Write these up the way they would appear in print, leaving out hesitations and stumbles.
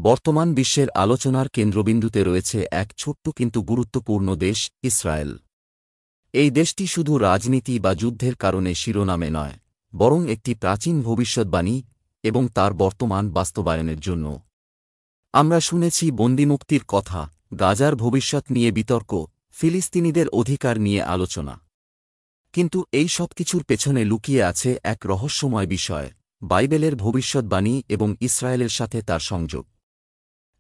বর্তমান বিশ্বের আলোচনার কেন্দ্রবিন্দুতে রয়েছে এক ছোট্ট কিন্তু গুরুত্বপূর্ণ দেশ, ইসরায়েল। এই দেশটি শুধু রাজনীতি বা যুদ্ধের কারণে শিরোনামে নয়, বরং একটি প্রাচীন ভবিষ্যদ্বাণী এবং তার বর্তমান বাস্তবায়নের জন্য। আমরা শুনেছি বন্দিমুক্তির কথা, গাজার ভবিষ্যৎ নিয়ে বিতর্ক, ফিলিস্তিনিদের অধিকার নিয়ে আলোচনা। কিন্তু এই সবকিছুর পেছনে লুকিয়ে আছে এক রহস্যময় বিষয়, বাইবেলের ভবিষ্যদ্বাণী এবং ইসরায়েলের সাথে তার সংযোগ।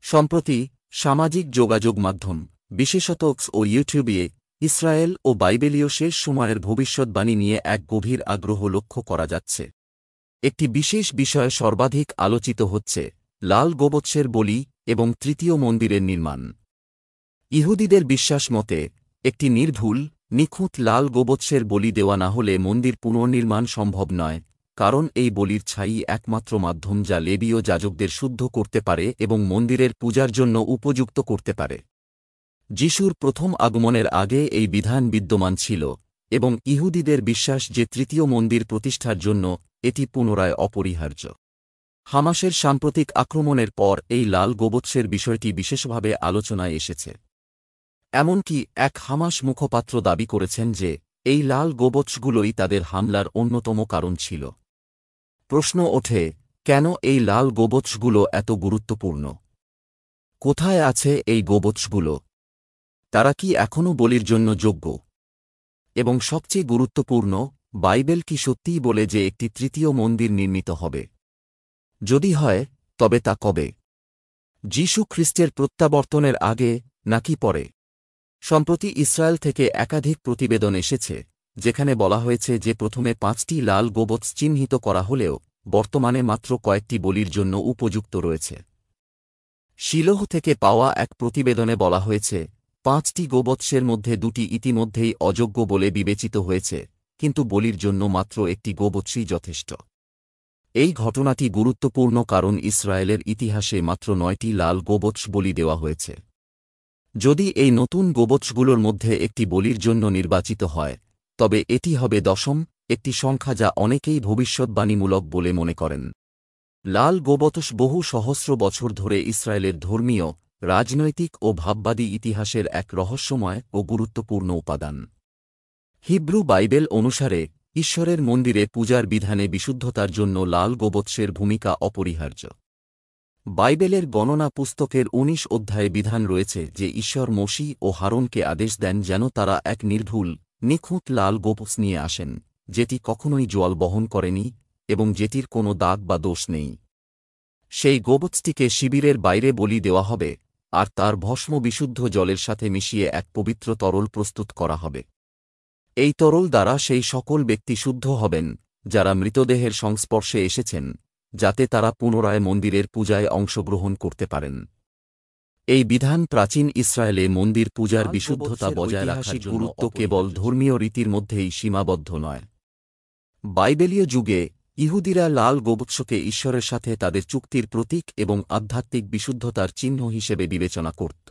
সম্প্রতি সামাজিক যোগাযোগ মাধ্যম, বিশেষত এক্স ও ইউটিউবে, ইসরায়েল ও বাইবেলীয় শেষ সময়ের ভবিষ্যদ্বাণী নিয়ে এক গভীর আগ্রহ লক্ষ্য করা যাচ্ছে। একটি বিশেষ বিষয় সর্বাধিক আলোচিত হচ্ছে লাল গোবৎসের বলি এবং তৃতীয় মন্দিরের নির্মাণ। ইহুদিদের বিশ্বাস মতে একটি নির্ভুল, নিখুঁত লাল গোবৎসের বলি দেওয়া না হলে মন্দির পুনর্নির্মাণ সম্ভব নয়, কারণ এই বলির ছাই একমাত্র মাধ্যম যা লেবীয় যাজকদের শুদ্ধ করতে পারে এবং মন্দিরের পূজার জন্য উপযুক্ত করতে পারে। যিশুর প্রথম আগমনের আগে এই বিধান বিদ্যমান ছিল, এবং ইহুদিদের বিশ্বাস যে তৃতীয় মন্দির প্রতিষ্ঠার জন্য এটি পুনরায় অপরিহার্য। হামাসের সাম্প্রতিক আক্রমণের পর এই লাল গোবৎসের বিষয়টি বিশেষভাবে আলোচনায় এসেছে। এমনকি এক হামাস মুখপাত্র দাবি করেছেন যে এই লাল গোবৎসগুলোই তাদের হামলার অন্যতম কারণ ছিল। প্রশ্ন ওঠে, কেন এই লাল গোবৎসগুলো এত গুরুত্বপূর্ণ? কোথায় আছে এই গোবৎসগুলো? তারা কি এখনও বলির জন্য যোগ্য? এবং সবচেয়ে গুরুত্বপূর্ণ, বাইবেল কি সত্যিই বলে যে একটি তৃতীয় মন্দির নির্মিত হবে? যদি হয়, তবে তা কবে? যীশু খ্রিস্টের প্রত্যাবর্তনের আগে নাকি পরে? সম্প্রতি ইসরায়েল থেকে একাধিক প্রতিবেদন এসেছে, যেখানে বলা হয়েছে যে প্রথমে 5টি লাল গোবৎস চিহ্নিত করা হলেও বর্তমানে মাত্র কয়েকটি বলির জন্য উপযুক্ত রয়েছে। শিলোহ থেকে পাওয়া এক প্রতিবেদনে বলা হয়েছে 5টি গোবৎসের মধ্যে 2টি ইতিমধ্যেই অযোগ্য বলে বিবেচিত হয়েছে, কিন্তু বলির জন্য মাত্র একটি গোবৎসই যথেষ্ট। এই ঘটনাটি গুরুত্বপূর্ণ কারণ ইসরায়েলের ইতিহাসে মাত্র 9টি লাল গোবৎস বলি দেওয়া হয়েছে। যদি এই নতুন গোবৎসগুলোর মধ্যে একটি বলির জন্য নির্বাচিত হয়, তবে এটি হবে 10ম একটি সংখ্যা যা অনেকেই ভবিষ্যদ্বাণীমূলক বলে মনে করেন। লাল গোবৎস বহু সহস্র বছর ধরে ইসরায়েলের ধর্মীয়, রাজনৈতিক ও ভাববাদী ইতিহাসের এক রহস্যময় ও গুরুত্বপূর্ণ উপাদান। হিব্রু বাইবেল অনুসারে ঈশ্বরের মন্দিরে পূজার বিধানে বিশুদ্ধতার জন্য লাল গোবৎসের ভূমিকা অপরিহার্য। বাইবেলের গণনা পুস্তকের 19 অধ্যায়ে বিধান রয়েছে যে ঈশ্বর মোশি ও হারুনকে আদেশ দেন যেন তারা এক নির্ভুল, নিখুঁত লাল গোবৎস নিয়ে আসেন, যেটি কখনোই জল বহন করেনি এবং যেটির কোনো দাগ বা দোষ নেই। সেই গোবৎসটিকে শিবিরের বাইরে বলি দেওয়া হবে, আর তার ভস্ম বিশুদ্ধ জলের সাথে মিশিয়ে এক পবিত্র তরল প্রস্তুত করা হবে। এই তরল দ্বারা সেই সকল ব্যক্তি শুদ্ধ হবেন যারা মৃতদেহের সংস্পর্শে এসেছেন, যাতে তারা পুনরায় মন্দিরের পূজায় অংশগ্রহণ করতে পারেন। এই বিধান প্রাচীন ইসরায়েলে মন্দির পূজার বিশুদ্ধতা বজায় রাখার গুরুত্ব কেবল ধর্মীয় রীতির মধ্যেই সীমাবদ্ধ নয়। বাইবেলীয় যুগে ইহুদিরা লাল গোবৎসকে ঈশ্বরের সাথে তাদের চুক্তির প্রতীক এবং আধ্যাত্মিক বিশুদ্ধতার চিহ্ন হিসেবে বিবেচনা করত।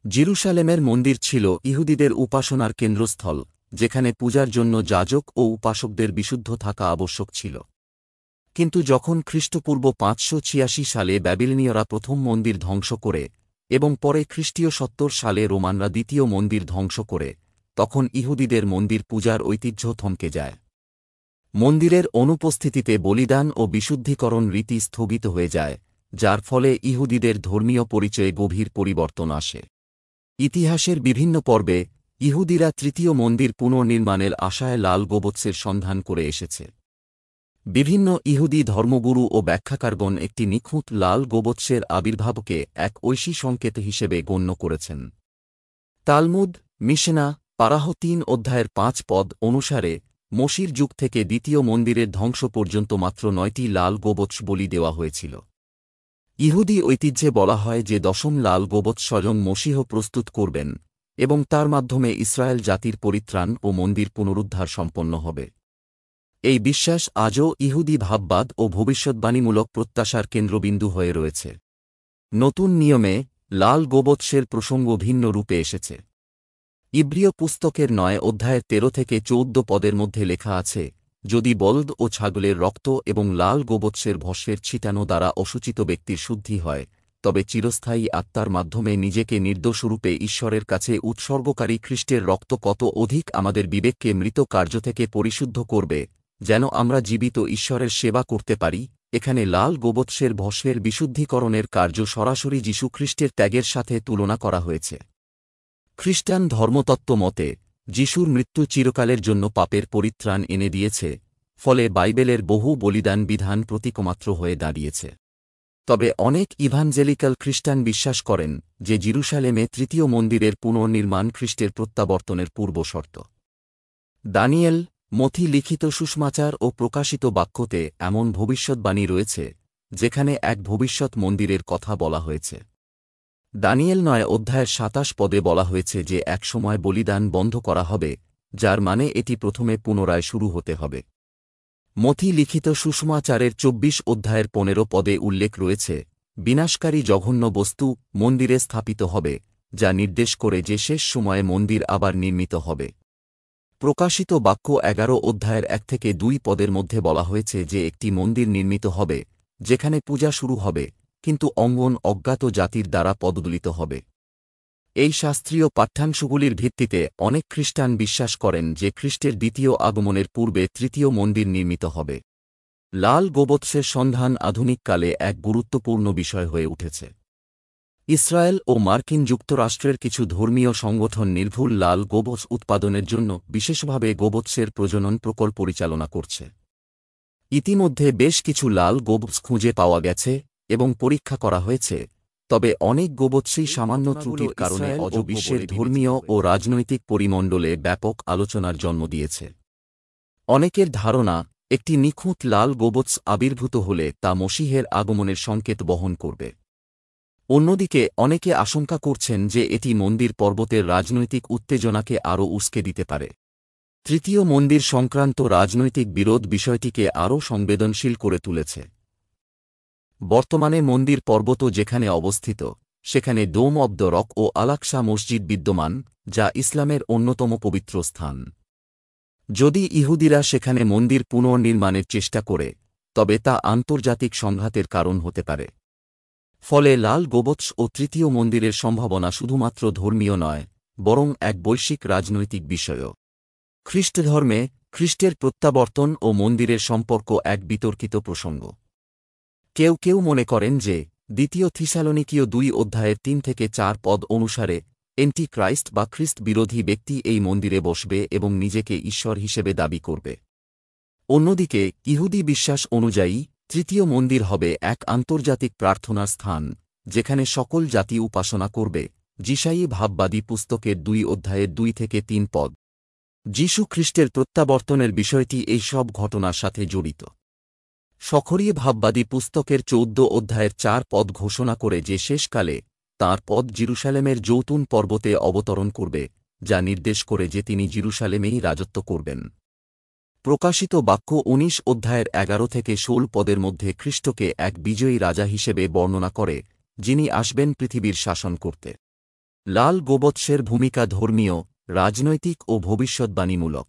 জেরুসালেমের মন্দির ছিল ইহুদিদের উপাসনার কেন্দ্রস্থল, যেখানে পূজার জন্য যাজক ও উপাসকদের বিশুদ্ধ থাকা আবশ্যক ছিল। কিন্তু যখন খ্রিস্টপূর্ব 586 সালে ব্যাবিলনীয়রা প্রথম মন্দির ধ্বংস করে এবং পরে খ্রিস্টীয় 70 সালে রোমানরা দ্বিতীয় মন্দির ধ্বংস করে, তখন ইহুদিদের মন্দির পূজার ঐতিহ্য থমকে যায়। মন্দিরের অনুপস্থিতিতে বলিদান ও বিশুদ্ধিকরণ রীতি স্থগিত হয়ে যায়, যার ফলে ইহুদিদের ধর্মীয় পরিচয়ে গভীর পরিবর্তন আসে। ইতিহাসের বিভিন্ন পর্বে ইহুদিরা তৃতীয় মন্দির পুনর্নির্মাণের আশায় লাল গোবৎসের সন্ধান করে এসেছে। বিভিন্ন ইহুদি ধর্মগুরু ও ব্যাখ্যাকারগণ একটি নিখুঁত লাল গোবৎসের আবির্ভাবকে এক ঐশী সংকেত হিসেবে গণ্য করেছেন। তালমুদ, মিশনা, পারাহ 3 অধ্যায়ের 5 পদ অনুসারে মোশির যুগ থেকে দ্বিতীয় মন্দিরের ধ্বংস পর্যন্ত মাত্র 9টি লাল গোবৎস বলি দেওয়া হয়েছিল। ইহুদি ঐতিহ্যে বলা হয় যে 10ম লাল গোবৎস স্বয়ং মশীহ প্রস্তুত করবেন এবং তার মাধ্যমে ইসরায়েল জাতির পরিত্রাণ ও মন্দির পুনরুদ্ধার সম্পন্ন হবে। এই বিশ্বাস আজও ইহুদি ভাববাদ ও ভবিষ্যদ্বাণীমূলক প্রত্যাশার কেন্দ্রবিন্দু হয়ে রয়েছে। নতুন নিয়মে লাল গোবৎসের প্রসঙ্গ ভিন্ন রূপে এসেছে। ইব্রিয় পুস্তকের 9 অধ্যায়ের 13 থেকে 14 পদের মধ্যে লেখা আছে, যদি বলদ ও ছাগলের রক্ত এবং লাল গোবৎসের ভস্মের ছিটানো দ্বারা অসুচিত ব্যক্তির শুদ্ধি হয়, তবে চিরস্থায়ী আত্মার মাধ্যমে নিজেকে নির্দোষরূপে ঈশ্বরের কাছে উৎসর্গকারী খ্রিস্টের রক্ত কত অধিক আমাদের বিবেককে মৃত কার্য থেকে পরিশুদ্ধ করবে, যেন আমরা জীবিত ঈশ্বরের সেবা করতে পারি। এখানে লাল গোবৎসের ভস্মের বিশুদ্ধিকরণের কার্য সরাসরি যীশুখ্রিস্টের ত্যাগের সাথে তুলনা করা হয়েছে। খ্রিস্টান ধর্মতত্ত্ব মতে যিশুর মৃত্যু চিরকালের জন্য পাপের পরিত্রাণ এনে দিয়েছে, ফলে বাইবেলের বহু বলিদান বিধান প্রতীকমাত্র হয়ে দাঁড়িয়েছে। তবে অনেক ইভাঞ্জেলিক্যাল খ্রিস্টান বিশ্বাস করেন যে জেরুসালেমে তৃতীয় মন্দিরের পুনর্নির্মাণ খ্রিস্টের প্রত্যাবর্তনের পূর্বশর্ত। দানিয়েল, মথি লিখিত সুসমাচার ও প্রকাশিত বাক্যতে এমন ভবিষ্যদ্বাণী রয়েছে যেখানে এক ভবিষ্যৎ মন্দিরের কথা বলা হয়েছে। দানিয়েল 9 অধ্যায়ের 27 পদে বলা হয়েছে যে একসময় বলিদান বন্ধ করা হবে, যার মানে এটি প্রথমে পুনরায় শুরু হতে হবে। মথি লিখিত সুসমাচারের 24 অধ্যায়ের 15 পদে উল্লেখ রয়েছে বিনাশকারী জঘন্য বস্তু মন্দিরে স্থাপিত হবে, যা নির্দেশ করে যে শেষ সময়ে মন্দির আবার নির্মিত হবে। প্রকাশিত বাক্য 11 অধ্যায়ের 1 থেকে 2 পদের মধ্যে বলা হয়েছে যে একটি মন্দির নির্মিত হবে যেখানে পূজা শুরু হবে, কিন্তু অঙ্গন অজ্ঞাত জাতির দ্বারা পদদলিত হবে। এই শাস্ত্রীয় পাঠ্যাংশগুলির ভিত্তিতে অনেক খ্রিস্টান বিশ্বাস করেন যে খ্রিস্টের দ্বিতীয় আগমনের পূর্বে তৃতীয় মন্দির নির্মিত হবে। লাল গোবৎসের সন্ধান আধুনিককালে এক গুরুত্বপূর্ণ বিষয় হয়ে উঠেছে। ইসরায়েল ও মার্কিন যুক্তরাষ্ট্রের কিছু ধর্মীয় সংগঠন নির্ভুল লাল গোবৎস উৎপাদনের জন্য বিশেষভাবে গোবৎসের প্রজনন প্রকল্প পরিচালনা করছে। ইতিমধ্যে বেশ কিছু লাল গোবৎস খুঁজে পাওয়া গেছে এবং পরীক্ষা করা হয়েছে, তবে অনেক গোবৎসই সামান্য ত্রুটির কারণে অজ বিশ্বের ধর্মীয় ও রাজনৈতিক পরিমণ্ডলে ব্যাপক আলোচনার জন্ম দিয়েছে। অনেকের ধারণা একটি নিখুঁত লাল গোবৎস আবির্ভূত হলে তা মসীহের আগমনের সংকেত বহন করবে। অন্যদিকে অনেকে আশঙ্কা করছেন যে এটি মন্দির পর্বতের রাজনৈতিক উত্তেজনাকে আরও উস্কে দিতে পারে। তৃতীয় মন্দির সংক্রান্ত রাজনৈতিক বিরোধ বিষয়টিকে আরও সংবেদনশীল করে তুলেছে। বর্তমানে মন্দির পর্বত যেখানে অবস্থিত সেখানে ডোম অব দ্য রক ও আল-আকসা মসজিদ বিদ্যমান, যা ইসলামের অন্যতম পবিত্র স্থান। যদি ইহুদিরা সেখানে মন্দির পুনর্নির্মাণের চেষ্টা করে, তবে তা আন্তর্জাতিক সংঘাতের কারণ হতে পারে। ফলে লাল গোবৎস ও তৃতীয় মন্দিরের সম্ভাবনা শুধুমাত্র ধর্মীয় নয়, বরং এক বৈশ্বিক রাজনৈতিক বিষয়ও। খ্রিস্টধর্মে খ্রিস্টের প্রত্যাবর্তন ও মন্দিরের সম্পর্ক এক বিতর্কিত প্রসঙ্গ। কেউ কেউ মনে করেন যে দ্বিতীয় থিসালনিকীয় 2 অধ্যায়ের 3 থেকে 4 পদ অনুসারে এন্টি ক্রাইস্ট বা খ্রিস্ট বিরোধী ব্যক্তি এই মন্দিরে বসবে এবং নিজেকে ঈশ্বর হিসেবে দাবি করবে। অন্যদিকে ইহুদি বিশ্বাস অনুযায়ী তৃতীয় মন্দির হবে এক আন্তর্জাতিক প্রার্থনার স্থান যেখানে সকল জাতি উপাসনা করবে। যিশায়ী ভাববাদী পুস্তকের 2 অধ্যায়ের 2 থেকে 3 পদ। যীশু খ্রিস্টের প্রত্যাবর্তনের বিষয়টি এই সব ঘটনার সাথে জড়িত। সখরীয় ভাববাদী পুস্তকের 14 অধ্যায়ের 4 পদ ঘোষণা করে যে শেষকালে তাঁর পদ জেরুসালেমের জৈতুন পর্বতে অবতরণ করবে, যা নির্দেশ করে যে তিনি জেরুসালেমেই রাজত্ব করবেন। প্রকাশিত বাক্য 19 অধ্যায়ের 11 থেকে 16 পদের মধ্যে খ্রিস্টকে এক বিজয়ী রাজা হিসেবে বর্ণনা করে, যিনি আসবেন পৃথিবীর শাসন করতে। লাল গোবৎসের ভূমিকা ধর্মীয়, রাজনৈতিক ও ভবিষ্যদ্বাণীমূলক।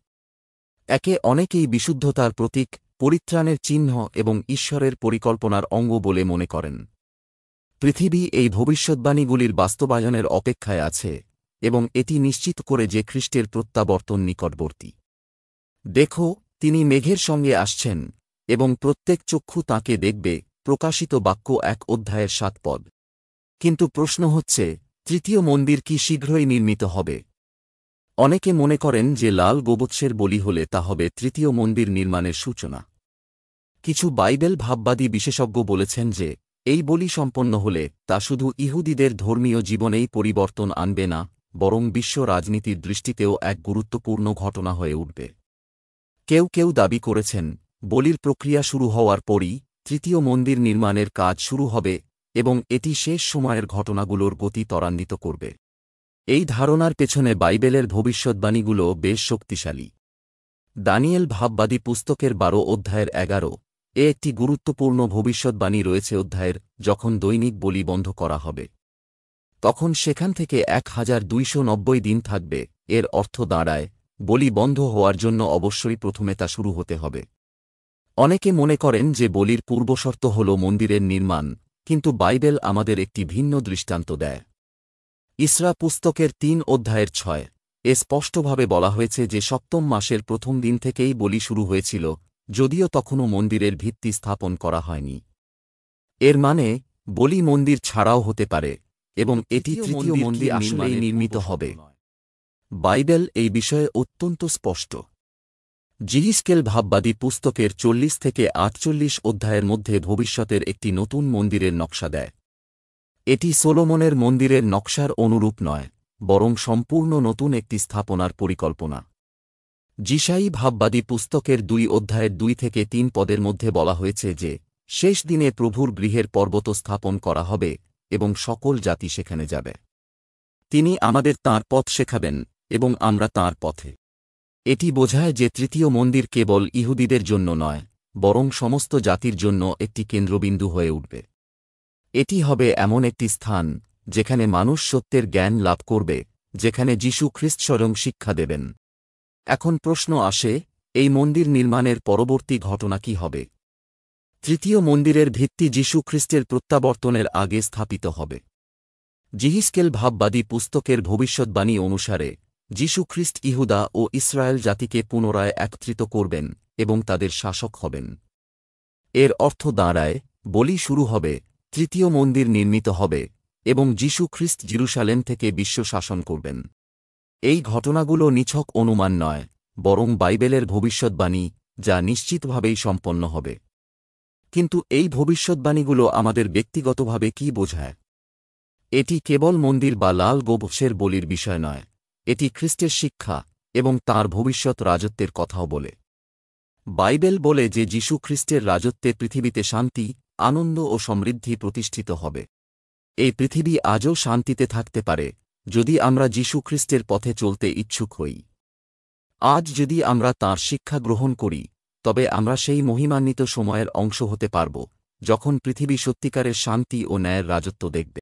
একে অনেকেই বিশুদ্ধতার প্রতীক, পরিত্রাণের চিহ্ন এবং ঈশ্বরের পরিকল্পনার অঙ্গ বলে মনে করেন। পৃথিবী এই ভবিষ্যদ্বাণীগুলির বাস্তবায়নের অপেক্ষায় আছে এবং এটি নিশ্চিত করে যে খ্রিস্টের প্রত্যাবর্তন নিকটবর্তী। দেখো, তিনি মেঘের সঙ্গে আসছেন এবং প্রত্যেক চক্ষু তাঁকে দেখবে। প্রকাশিত বাক্য 1 অধ্যায়ের 7 পদ। কিন্তু প্রশ্ন হচ্ছে, তৃতীয় মন্দির কি শীঘ্রই নির্মিত হবে? অনেকে মনে করেন যে লাল গোবৎসের বলি হলে তা হবে তৃতীয় মন্দির নির্মাণের সূচনা। কিছু বাইবেল ভাববাদী বিশেষজ্ঞ বলেছেন যে এই বলি সম্পন্ন হলে তা শুধু ইহুদিদের ধর্মীয় জীবনেই পরিবর্তন আনবে না, বরং বিশ্ব রাজনীতির দৃষ্টিতেও এক গুরুত্বপূর্ণ ঘটনা হয়ে উঠবে। কেউ কেউ দাবি করেছেন বলির প্রক্রিয়া শুরু হওয়ার পরই তৃতীয় মন্দির নির্মাণের কাজ শুরু হবে এবং এটি শেষ সময়ের ঘটনাগুলোর গতি ত্বরান্বিত করবে। এই ধারণার পেছনে বাইবেলের ভবিষ্যদ্বাণীগুলো বেশ শক্তিশালী। দানিয়েল ভাববাদী পুস্তকের 12 অধ্যায়ের 11 এ একটি গুরুত্বপূর্ণ ভবিষ্যদ্বাণী রয়েছে। অধ্যায়ের যখন দৈনিক বলি বন্ধ করা হবে, তখন সেখান থেকে 1290 দিন থাকবে। এর অর্থ দাঁড়ায় বলি বন্ধ হওয়ার জন্য অবশ্যই প্রথমে তা শুরু হতে হবে। অনেকে মনে করেন যে বলির পূর্বশর্ত হল মন্দিরের নির্মাণ, কিন্তু বাইবেল আমাদের একটি ভিন্ন দৃষ্টান্ত দেয়। ইসরা পুস্তকের ৩ অধ্যায়ের ৬ এ স্পষ্টভাবে বলা হয়েছে যে সপ্তম মাসের প্রথম দিন থেকেই বলি শুরু হয়েছিল, যদিও তখনও মন্দিরের ভিত্তি স্থাপন করা হয়নি। এর মানে বলি মন্দির ছাড়াও হতে পারে, এবং এটি তৃতীয় মন্দির আসলেই নির্মিত হবে। বাইবেল এই বিষয়ে অত্যন্ত স্পষ্ট। জিহিজকেল ভাববাদী পুস্তকের ৪০ থেকে ৪৮ অধ্যায়ের মধ্যে ভবিষ্যতের একটি নতুন মন্দিরের নকশা দেয়। এটি সোলোমনের মন্দিরের নকশার অনুরূপ নয়, বরং সম্পূর্ণ নতুন একটি স্থাপনার পরিকল্পনা। যিশাই ভাববাদী পুস্তকের ২ অধ্যায়ের ২ থেকে ৩ পদের মধ্যে বলা হয়েছে যে শেষ দিনে প্রভুর গৃহের পর্বত স্থাপন করা হবে এবং সকল জাতি সেখানে যাবে। তিনি আমাদের তাঁর পথ শেখাবেন এবং আমরা তাঁর পথে। এটি বোঝায় যে তৃতীয় মন্দির কেবল ইহুদিদের জন্য নয়, বরং সমস্ত জাতির জন্য একটি কেন্দ্রবিন্দু হয়ে উঠবে। এটি হবে এমন একটি স্থান যেখানে মানুষ সত্যের জ্ঞান লাভ করবে, যেখানে যীশু খ্রিস্ট স্বয়ং শিক্ষা দেবেন। এখন প্রশ্ন আসে, এই মন্দির নির্মাণের পরবর্তী ঘটনা কি হবে? তৃতীয় মন্দিরের ভিত্তি যীশু খ্রিস্টের প্রত্যাবর্তনের আগে স্থাপিত হবে। জিহিজকেল ভাববাদী পুস্তকের ভবিষ্যদ্বাণী অনুসারে যীশু খ্রিস্ট ইহুদা ও ইসরায়েল জাতিকে পুনরায় একত্রিত করবেন এবং তাদের শাসক হবেন। এর অর্থ দাঁড়ায়, বলি শুরু হবে, তৃতীয় মন্দির নির্মিত হবে, এবং যীশু খ্রিস্ট জেরুসালেম থেকে বিশ্ব শাসন করবেন। এই ঘটনাগুলো নিছক অনুমান নয়, বরং বাইবেলের ভবিষ্যদ্বাণী, যা নিশ্চিতভাবেই সম্পন্ন হবে। কিন্তু এই ভবিষ্যদ্বাণীগুলো আমাদের ব্যক্তিগতভাবে কি বোঝায়? এটি কেবল মন্দির বা লাল গোবর্ষের বলির বিষয় নয়, এটি খ্রিস্টের শিক্ষা এবং তাঁর ভবিষ্যৎ রাজত্বের কথাও বলে। বাইবেল বলে যে যীশু খ্রিস্টের রাজত্বে পৃথিবীতে শান্তি, আনন্দ ও সমৃদ্ধি প্রতিষ্ঠিত হবে। এই পৃথিবী আজও শান্তিতে থাকতে পারে যদি আমরা যীশু খ্রিস্টের পথে চলতে ইচ্ছুক হই। আজ যদি আমরা তাঁর শিক্ষা গ্রহণ করি, তবে আমরা সেই মহিমান্বিত সময়ের অংশ হতে পারব, যখন পৃথিবী সত্যিকারের শান্তি ও ন্যায়ের রাজত্ব দেখবে।